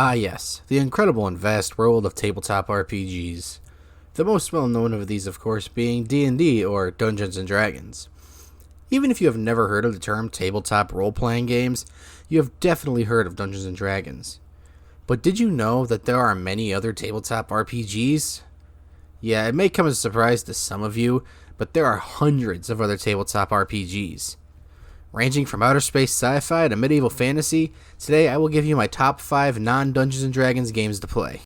Ah yes, the incredible and vast world of tabletop RPGs. The most well known of these, of course, being D&D or Dungeons and Dragons. Even if you have never heard of the term tabletop role-playing games, you have definitely heard of Dungeons and Dragons. But did you know that there are many other tabletop RPGs? Yeah, it may come as a surprise to some of you, but there are hundreds of other tabletop RPGs. Ranging from outer space sci-fi to medieval fantasy, today I will give you my top 5 non-Dungeons & Dragons games to play.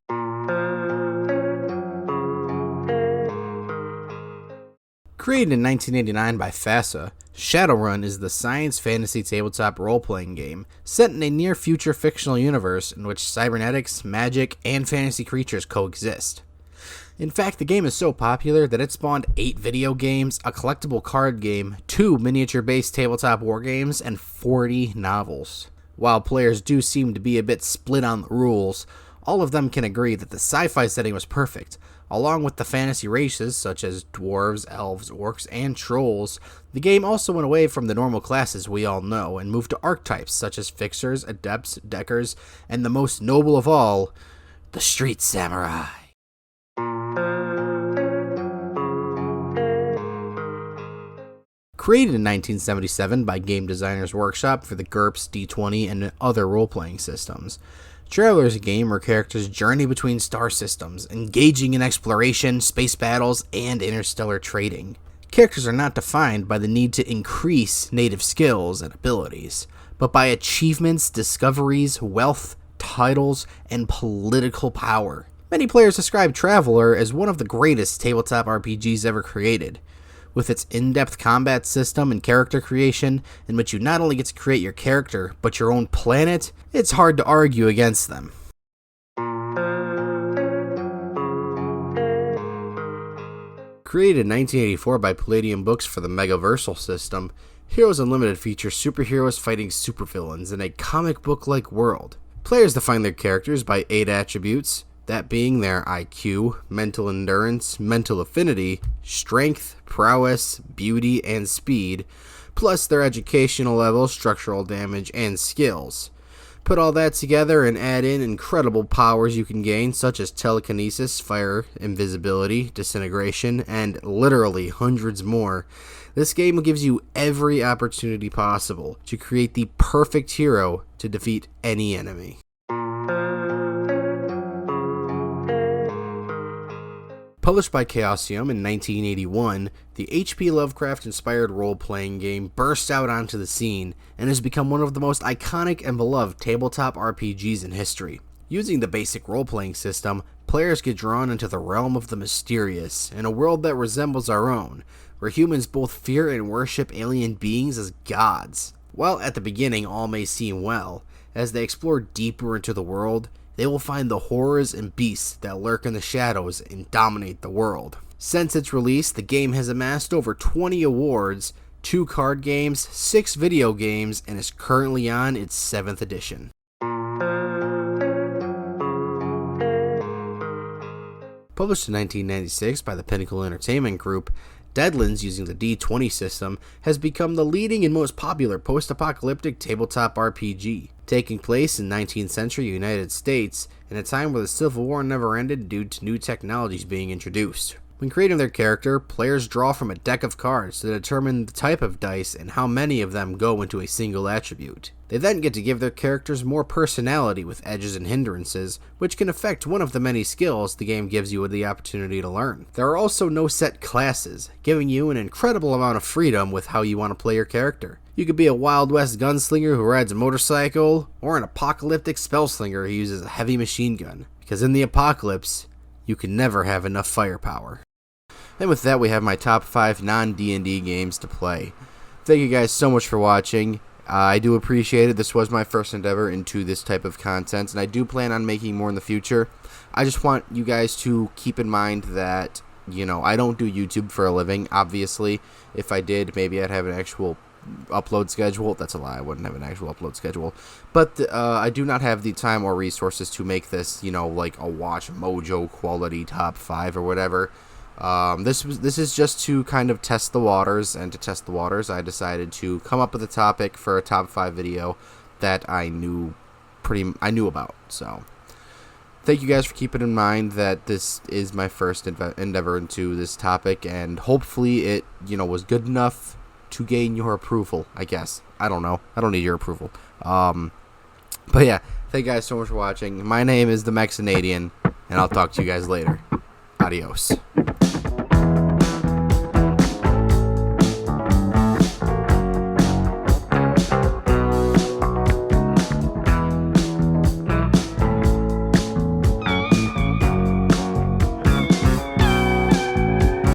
Created in 1989 by FASA, Shadowrun is the science fantasy tabletop role-playing game set in a near-future fictional universe in which cybernetics, magic, and fantasy creatures coexist. In fact, the game is so popular that it spawned 8 video games, a collectible card game, 2 miniature-based tabletop wargames, and 40 novels. While players do seem to be a bit split on the rules, all of them can agree that the sci-fi setting was perfect. Along with the fantasy races such as dwarves, elves, orcs, and trolls, the game also went away from the normal classes we all know and moved to archetypes such as fixers, adepts, deckers, and the most noble of all, the street samurai. Created in 1977 by Game Designers Workshop for the GURPS, D20, and other role-playing systems, Traveler is a game where characters journey between star systems, engaging in exploration, space battles, and interstellar trading. Characters are not defined by the need to increase native skills and abilities, but by achievements, discoveries, wealth, titles, and political power. Many players describe Traveler as one of the greatest tabletop RPGs ever created. With its in-depth combat system and character creation, in which you not only get to create your character, but your own planet, it's hard to argue against them. Created in 1984 by Palladium Books for the Megaversal system, Heroes Unlimited features superheroes fighting supervillains in a comic book-like world. Players define their characters by 8 attributes, that being their IQ, mental endurance, mental affinity, strength, prowess, beauty, and speed, plus their educational level, structural damage, and skills. Put all that together and add in incredible powers you can gain, such as telekinesis, fire, invisibility, disintegration, and literally hundreds more. This game gives you every opportunity possible to create the perfect hero to defeat any enemy. Published by Chaosium in 1981, the H.P. Lovecraft-inspired role-playing game burst out onto the scene and has become one of the most iconic and beloved tabletop RPGs in history. Using the basic role-playing system, players get drawn into the realm of the mysterious, in a world that resembles our own, where humans both fear and worship alien beings as gods. While at the beginning all may seem well, as they explore deeper into the world, they will find the horrors and beasts that lurk in the shadows and dominate the world. Since its release, the game has amassed over 20 awards, 2 card games, 6 video games, and is currently on its 7th edition. Published in 1996 by the Pinnacle Entertainment Group, Deadlands, using the D20 system, has become the leading and most popular post-apocalyptic tabletop RPG. Taking place in 19th century United States, in a time where the Civil War never ended due to new technologies being introduced. When creating their character, players draw from a deck of cards to determine the type of dice and how many of them go into a single attribute. They then get to give their characters more personality with edges and hindrances, which can affect one of the many skills the game gives you the opportunity to learn. There are also no set classes, giving you an incredible amount of freedom with how you want to play your character. You could be a Wild West gunslinger who rides a motorcycle, or an apocalyptic spellslinger who uses a heavy machine gun, because in the apocalypse, you can never have enough firepower. And with that, we have my top 5 non-D&D games to play. Thank you guys so much for watching. I do appreciate it. This was my first endeavor into this type of content, and I do plan on making more in the future. I just want you guys to keep in mind that, I don't do YouTube for a living, obviously. If I did, maybe I'd have an actual upload schedule. That's a lie. I wouldn't have an actual upload schedule. But I do not have the time or resources to make this, like a Watch Mojo quality top 5 or whatever. This is just to kind of test the waters, and to test the waters, I decided to come up with a topic for a top 5 video that I knew about. So, thank you guys for keeping in mind that this is my first endeavor into this topic, and hopefully it, was good enough to gain your approval, I guess. I don't know. I don't need your approval. But yeah, thank you guys so much for watching. My name is the Mexinadian, and I'll talk to you guys later. Adios.